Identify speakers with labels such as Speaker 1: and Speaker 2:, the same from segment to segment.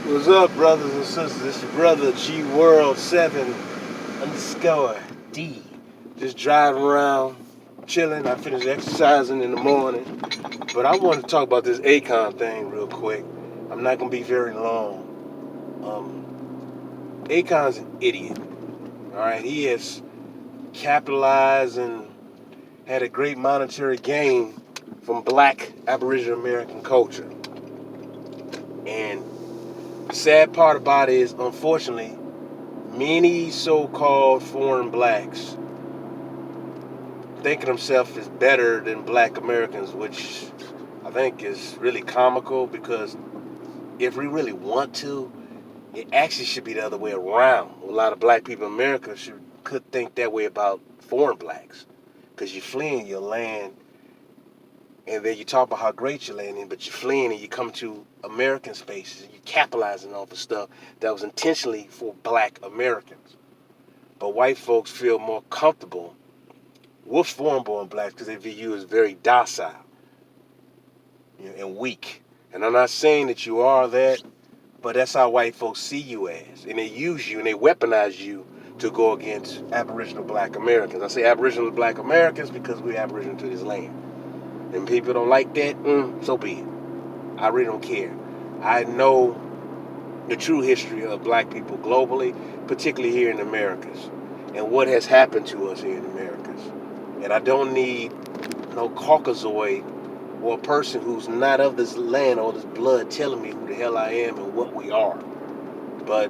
Speaker 1: What's up, brothers and sisters? It's your brother G World 7_D. Just driving around, chilling. I finished exercising in the morning. But I want to talk about this Akon thing real quick. I'm not going to be very long. Akon's an idiot. Alright, he has capitalized and had a great monetary gain from black Aboriginal American culture. And the sad part about it is, unfortunately, many so-called foreign blacks think of themselves as better than black Americans, which I think is really comical, because if we really want to, it actually should be the other way around. A lot of black people in America could think that way about foreign blacks, because you're fleeing your land, and then you talk about how great your land is, but you're fleeing and you come to American spaces and you're capitalizing off of stuff that was intentionally for black Americans. But white folks feel more comfortable with foreign-born blacks because they view you as very docile, and weak. And I'm not saying that you are that, but that's how white folks see you as. And they use you and they weaponize you to go against Aboriginal black Americans. I say Aboriginal black Americans because we're Aboriginal to this land. And people don't like that, so be it. I really don't care. I know the true history of black people globally, particularly here in the Americas, and what has happened to us here in the Americas. And I don't need no Caucasoid or a person who's not of this land or this blood telling me who the hell I am and what we are. But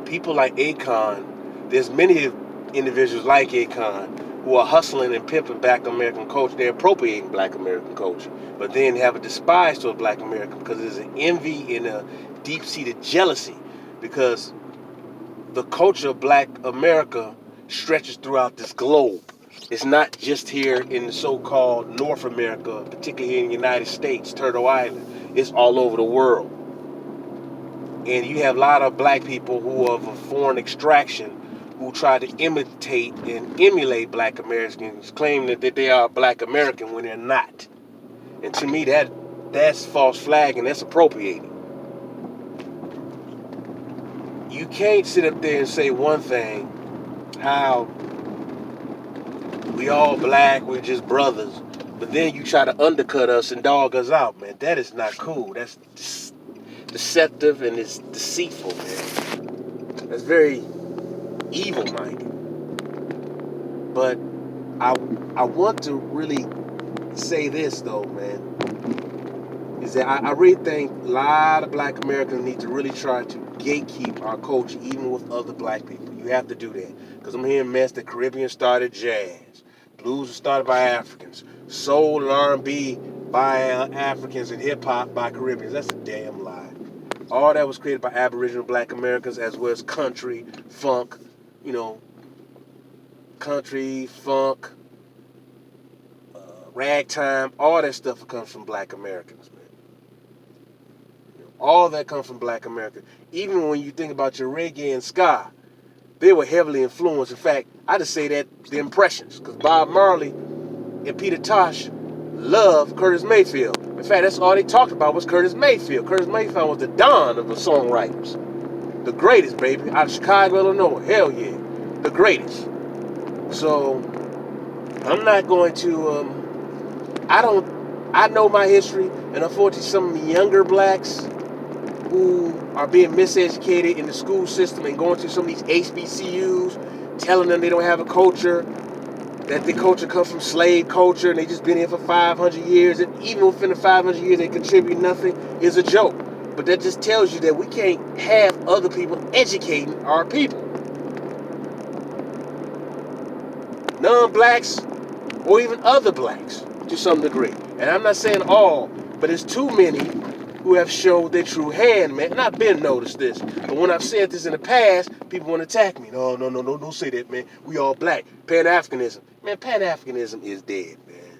Speaker 1: people like Akon, there's many individuals like Akon who are hustling and pimping black American culture. They're appropriating black American culture, but then have a despise toward black American because there's an envy and a deep-seated jealousy, because the culture of black America stretches throughout this globe. It's not just here in the so-called North America, particularly here in the United States, Turtle Island. It's all over the world. And you have a lot of black people who are of a foreign extraction who try to imitate and emulate black Americans, claiming that they are black American when they're not. And to me, that's false flag, and that's appropriating. You can't sit up there and say one thing, how we all black, we're just brothers, but then you try to undercut us and dog us out, man. That is not cool. That's deceptive and it's deceitful, man. That's very evil-minded. But I want to really say this, though, man, is that I really think a lot of black Americans need to really try to gatekeep our culture, even with other black people. You have to do that. Because I'm hearing mess that Caribbean started jazz. Blues was started by Africans. Soul and R&B by Africans, and hip-hop by Caribbeans. That's a damn lie. All that was created by Aboriginal black Americans, as well as country, funk, country, funk, ragtime, all that stuff comes from black Americans, man. All that comes from black Americans. Even when you think about your reggae and ska, they were heavily influenced. In fact, I just say that the Impressions, because Bob Marley and Peter Tosh loved Curtis Mayfield. In fact, that's all they talked about was Curtis Mayfield. Curtis Mayfield was the don of the songwriters. The greatest, baby, out of Chicago, Illinois. Hell yeah, the greatest. So I'm not going to, I know my history, and unfortunately some of the younger blacks who are being miseducated in the school system and going to some of these HBCUs, telling them they don't have a culture, that the culture comes from slave culture and they just been here for 500 years, and even within the 500 years they contribute nothing, is a joke. But that just tells you that we can't have other people educating our people. Non-blacks or even other blacks to some degree. And I'm not saying all, but it's too many who have showed their true hand, man. And I've been noticed this. But when I've said this in the past, people want to attack me. No, don't say that, man. We all black. Pan-Africanism. Man, Pan-Africanism is dead, man.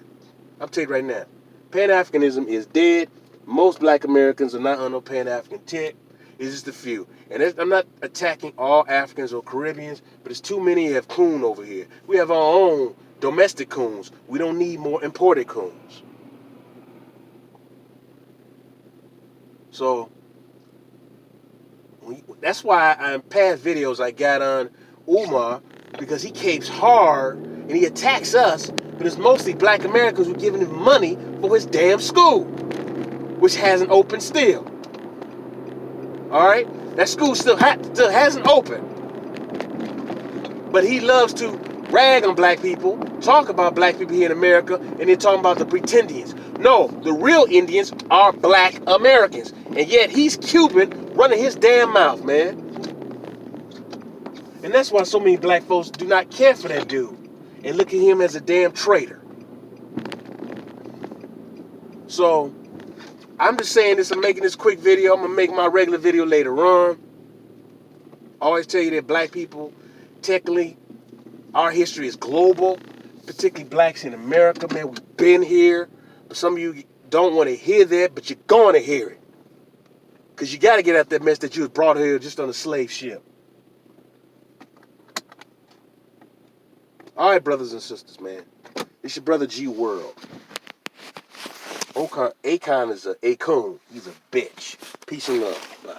Speaker 1: I'm telling you right now. Pan-Africanism is dead. Most black Americans are not on no Pan-African tip. It's just a few. And I'm not attacking all Africans or Caribbeans, but it's too many of coon over here. We have our own domestic coons. We don't need more imported coons. So That's why in past videos I got on Umar, because he capes hard and he attacks us, but it's mostly black Americans who are giving him money for his damn school, which hasn't opened still. All right, that school still hasn't opened, but he loves to rag on black people, talk about black people here in America, and then talking about the pretendians. No, the real Indians are black Americans, and yet he's Cuban running his damn mouth, man. And that's why so many black folks do not care for that dude and look at him as a damn traitor. So I'm just saying this, I'm making this quick video. I'm going to make my regular video later on. I always tell you that black people, technically, our history is global, particularly blacks in America, man. We've been here. But some of you don't want to hear that, but you're going to hear it. Because you got to get out that mess that you was brought here just on a slave ship. All right, brothers and sisters, man. It's your brother G World. Akon is a Akon. He's a bitch. Peace and love. Bye.